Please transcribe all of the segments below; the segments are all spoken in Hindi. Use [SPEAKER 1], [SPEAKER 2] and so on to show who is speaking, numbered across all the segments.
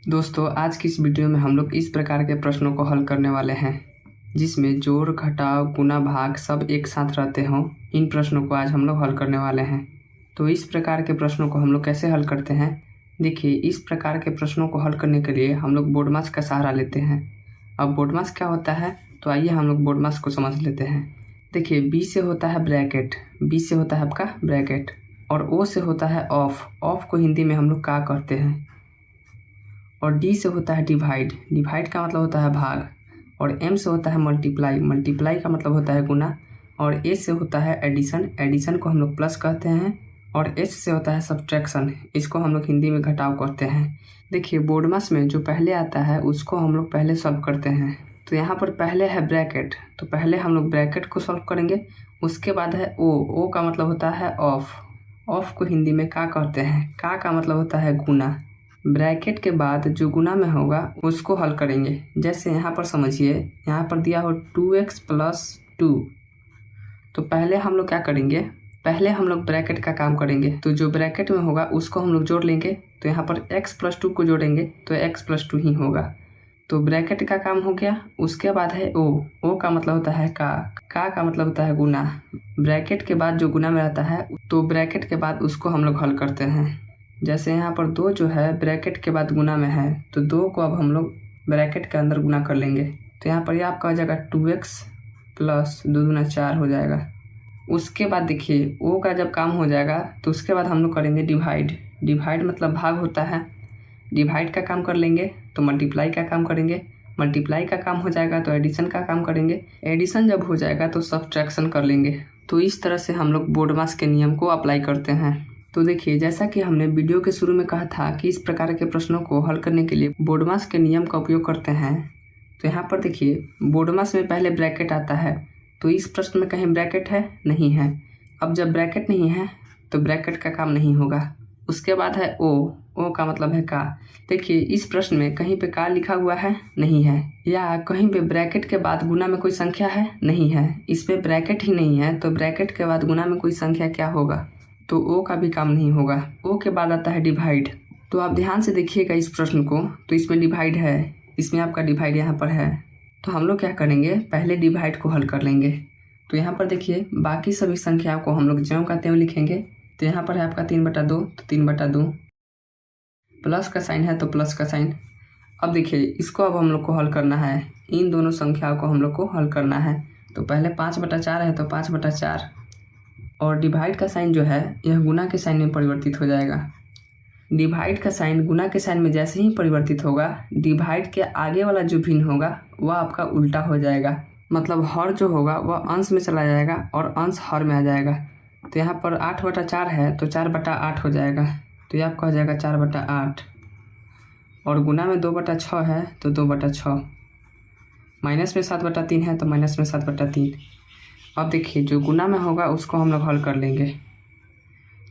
[SPEAKER 1] दोस्तों, आज की इस वीडियो में हम लोग इस प्रकार के प्रश्नों को हल करने वाले हैं जिसमें जोड़, घटाव, गुणा, भाग सब एक साथ रहते हों। इन प्रश्नों को आज हम लोग हल करने वाले हैं। तो इस प्रकार के प्रश्नों को हम लोग कैसे हल करते हैं, देखिए। इस प्रकार के प्रश्नों को हल करने के लिए हम लोग बोर्डमास का सहारा लेते हैं। अब बोर्डमास क्या होता है, तो आइए हम लोग बोर्डमास को समझ लेते हैं। देखिए, बी से होता है ब्रैकेट, बी से होता है आपका ब्रैकेट, और ओ से होता है ऑफ, ऑफ को हिंदी में हम लोग का कहते हैं। और डी से होता है डिवाइड, डिवाइड का मतलब होता है भाग। और एम से होता है मल्टीप्लाई, मल्टीप्लाई का मतलब होता है गुना। और एस से होता है एडिशन, एडिशन को हम लोग प्लस कहते हैं। और एस से होता है सब्ट्रैक्शन, इसको हम लोग हिंदी में घटाव कहते हैं। देखिए, बोर्डमास में जो पहले आता है उसको हम लोग पहले सॉल्व करते हैं। तो यहाँ पर पहले है ब्रैकेट, तो पहले हम लोग ब्रैकेट को सॉल्व करेंगे। उसके बाद है ओ, ओ का मतलब होता है ऑफ, ऑफ को हिंदी में का कहते हैं। का मतलब होता है गुना। ब्रैकेट के बाद जो गुना में होगा उसको हल करेंगे। जैसे यहाँ पर समझिए, यहाँ पर दिया हो 2x + 2। तो पहले हम लोग क्या करेंगे, पहले हम लोग ब्रैकेट का काम करेंगे। तो जो ब्रैकेट में होगा उसको हम लोग जोड़ लेंगे। तो यहाँ पर x + 2 को जोड़ेंगे तो x + 2 ही होगा। तो ब्रैकेट का काम हो गया। उसके बाद है ओ, ओ का मतलब होता है का मतलब होता है गुना। ब्रैकेट के बाद जो गुना में रहता है तो ब्रैकेट के बाद उसको हम लोग हल करते हैं। जैसे यहाँ पर 2 जो है ब्रैकेट के बाद गुना में है, तो 2 को अब हम लोग ब्रैकेट के अंदर गुना कर लेंगे। तो यहाँ पर ये आपका हो जाएगा 2x + 2 × 4 हो जाएगा। उसके बाद देखिए, ओ का जब काम हो जाएगा तो उसके बाद हम लोग करेंगे डिवाइड, डिवाइड मतलब भाग होता है। डिवाइड का काम कर लेंगे तो मल्टीप्लाई का काम करेंगे, मल्टीप्लाई का काम हो जाएगा तो एडिशन का काम करेंगे, एडिशन जब हो जाएगा तो सब्ट्रैक्शन कर लेंगे। तो इस तरह से हम लोग बोर्डमास के नियम को अप्लाई करते हैं। तो देखिए, जैसा कि हमने वीडियो के शुरू में कहा था कि इस प्रकार के प्रश्नों को हल करने के लिए बोर्डमास के नियम का उपयोग करते हैं। तो यहाँ पर देखिए, बोर्डमास में पहले ब्रैकेट आता है, तो इस प्रश्न में कहीं ब्रैकेट है नहीं है। अब जब ब्रैकेट नहीं है तो ब्रैकेट का काम नहीं होगा। उसके बाद है ओ, ओ का मतलब है का। देखिए, इस प्रश्न में कहीं पे का लिखा हुआ है नहीं है, या कहीं पे ब्रैकेट के बाद गुना में कोई संख्या है नहीं है। इस पे ब्रैकेट ही नहीं है तो ब्रैकेट के बाद गुना में कोई संख्या क्या होगा, तो ओ का भी काम नहीं होगा। ओ के बाद आता है डिवाइड। तो आप ध्यान से देखिएगा इस प्रश्न को, तो इसमें डिवाइड है, इसमें आपका डिवाइड यहाँ पर है। तो हम लोग क्या करेंगे, पहले डिवाइड को हल कर लेंगे। तो यहाँ पर देखिए, बाकी सभी संख्याओं को हम लोग ज्यों का त्यों लिखेंगे। तो यहाँ पर है आपका 3/2, तो 3/2, प्लस का साइन है तो प्लस का साइन। अब देखिए, इसको अब हम लोग को हल करना है, इन दोनों संख्याओं को हम लोग को हल करना है। तो पहले 5/4 है तो 5/4, और डिवाइड का साइन जो है यह गुना के साइन में परिवर्तित हो जाएगा। डिवाइड का साइन गुना के साइन में जैसे ही परिवर्तित होगा, डिवाइड के आगे वाला जो भिन्न होगा वह आपका उल्टा हो जाएगा। मतलब हर जो होगा वह अंश में चला जाएगा और अंश हर में आ जाएगा। तो यहाँ पर 8/4 है तो 4/8 हो जाएगा। तो यह आपका हो जाएगा 4/8। और गुना में 2/6 है तो 2/6। माइनस में 7/3 है तो माइनस में 7/3। अब देखिए, जो गुना में होगा उसको हम लोग हल कर लेंगे।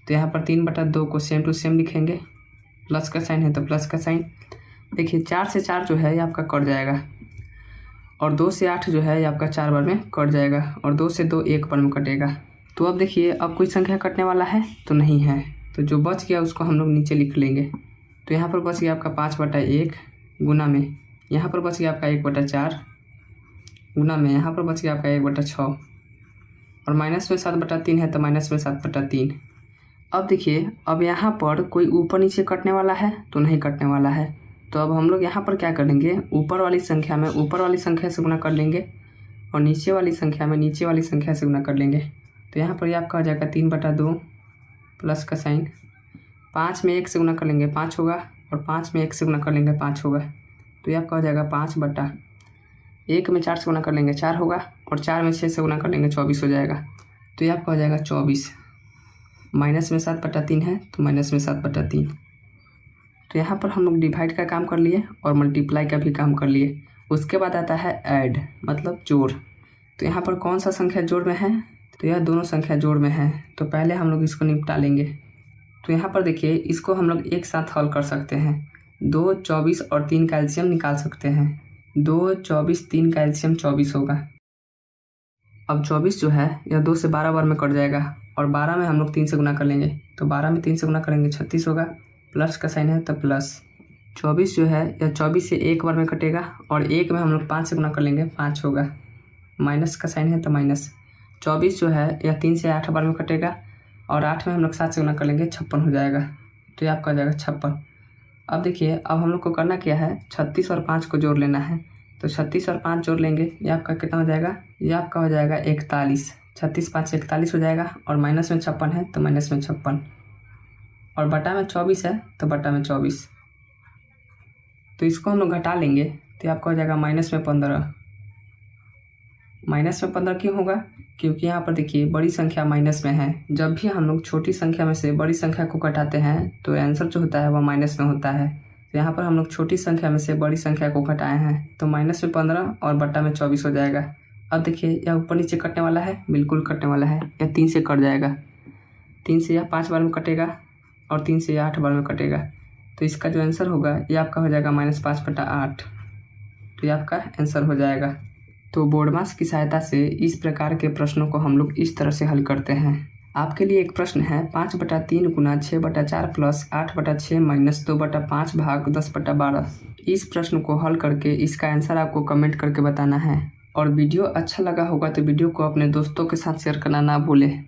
[SPEAKER 1] तो यहाँ पर 3/2 को सेम टू सेम लिखेंगे, प्लस का साइन है तो प्लस का साइन। देखिए, 4 से 4 जो है ये आपका कट जाएगा, और 2 से 8 जो है ये आपका 4 बार में कट जाएगा, और 2 से 2 1 बार में कटेगा। तो अब देखिए, अब कोई संख्या कटने वाला है तो नहीं है, तो जो बच गया उसको हम लोग नीचे लिख लेंगे। तो यहाँ पर बच गया आपका 5/1 गुना में, यहाँ पर बच गया आपका 1/4 गुना में, यहाँ पर बच गया आपका 1/6, और माइनस में 7/3 है तो माइनस में 7/3। अब देखिए, अब यहाँ पर कोई ऊपर नीचे कटने वाला है तो नहीं कटने वाला है। तो अब हम लोग यहाँ पर क्या करेंगे, ऊपर वाली संख्या में ऊपर वाली संख्या से गुना कर लेंगे, और नीचे वाली संख्या में नीचे वाली संख्या से गुना कर लेंगे। तो यहाँ पर ये आपका हो जाएगा 3/2 प्लस का साइन। 5 में 1 से गुना कर लेंगे 5 होगा, और 5 में 1 से गुना कर लेंगे 5 होगा। तो ये आपका हो जाएगा 5/1 में 4 से गुना कर लेंगे 4 होगा, और 4 में 6 से गुना कर लेंगे 24 हो जाएगा। तो ये आपका हो जाएगा 24। माइनस में 7/3 है तो माइनस में 7/3। तो यहाँ पर हम लोग डिवाइड का काम कर लिए और मल्टीप्लाई का भी काम कर लिए। उसके बाद आता है ऐड, मतलब जोड़। तो यहाँ पर कौन सा संख्या जोड़ में है, तो यह दोनों संख्या जोड़ में है। तो पहले हम लोग इसको निपटा लेंगे। तो यहाँ पर देखिए, इसको हम लोग एक साथ हल कर सकते हैं। 2, 24 और 3 का एलसीएम निकाल सकते हैं। 2, 24, 3 का एलसीएम 24 होगा। अब 24 जो है यह 2 से 12 बार में कट जाएगा, और 12 में हम लोग 3 से गुना कर लेंगे। तो 12 में 3 से गुना करेंगे 36 होगा, प्लस का साइन है तो प्लस। 24 जो है यह 24 से एक बार में कटेगा और एक में हम लोग 5 से गुना कर लेंगे, 5 होगा। माइनस का साइन है तो माइनस। 24 जो है यह 3 से 8 बार में कटेगा और 8 में हम लोग 7 से गुना कर लेंगे, 56 हो जाएगा। तो ये आपका हो जाएगा 56। अब देखिए, अब हम लोग को करना क्या है, 36 और 5 को जोड़ लेना है। तो 36 और 5 जोड़ लेंगे, ये आपका कितना हो जाएगा, ये आपका हो जाएगा 41। 36 5 41 हो जाएगा और माइनस में 56 है तो माइनस में 56 और बटा में 24 है तो बटा में 24। तो इसको हम लोग घटा लेंगे तो आपका हो जाएगा माइनस में 15। माइनस में 15 क्यों होगा, क्योंकि यहाँ पर देखिए बड़ी संख्या माइनस में है। जब भी हम लोग छोटी संख्या में से बड़ी संख्या को घटाते हैं तो आंसर जो होता है वह माइनस में होता है। तो यहाँ पर हम लोग छोटी संख्या में से बड़ी संख्या को घटाए हैं तो माइनस में 15 और बटा में 24 हो जाएगा। अब देखिए यह ऊपर नीचे कटने वाला है, बिल्कुल कटने वाला है। यह 3 से कट जाएगा, 3 से यह 5 बार में कटेगा और 3 से यह 8 बार में कटेगा। तो इसका जो आंसर होगा ये आपका हो जाएगा -5/8। तो ये आपका आंसर हो जाएगा। तो बोर्डमास की सहायता से इस प्रकार के प्रश्नों को हम लोग इस तरह से हल करते हैं। आपके लिए एक प्रश्न है, 5/3 गुना 6/4 प्लस 8/6 माइनस 2/5 भाग 10/12। इस प्रश्न को हल करके इसका आंसर आपको कमेंट करके बताना है। और वीडियो अच्छा लगा होगा तो वीडियो को अपने दोस्तों के साथ शेयर करना ना भूलें।